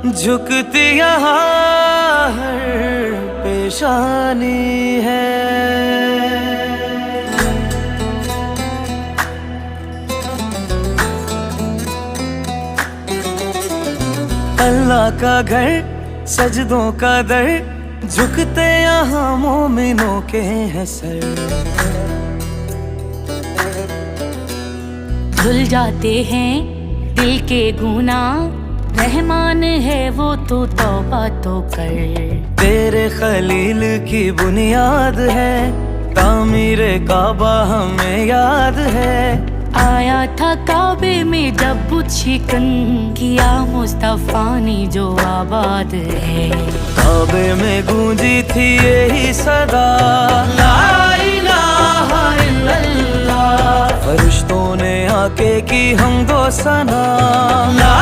झुकती यहाँ हर पेशानी है। अल्लाह का घर, सजदों का दर, झुकते यहाँ मोमिनों के हैं सर। धुल जाते हैं दिल के गुनाह, रहमान है वो तो तौबा तो कर। तेरे खलील की बुनियाद है, तामीर काबा हमें याद है। आया था काबे में जब शिकन, किया मुस्तफा ने जो आबाद है। काबे में गूंजी थी यही सदा, ला इलाहा इल्लल्लाह। फरिश्तों ने आके की हमदो सना, ला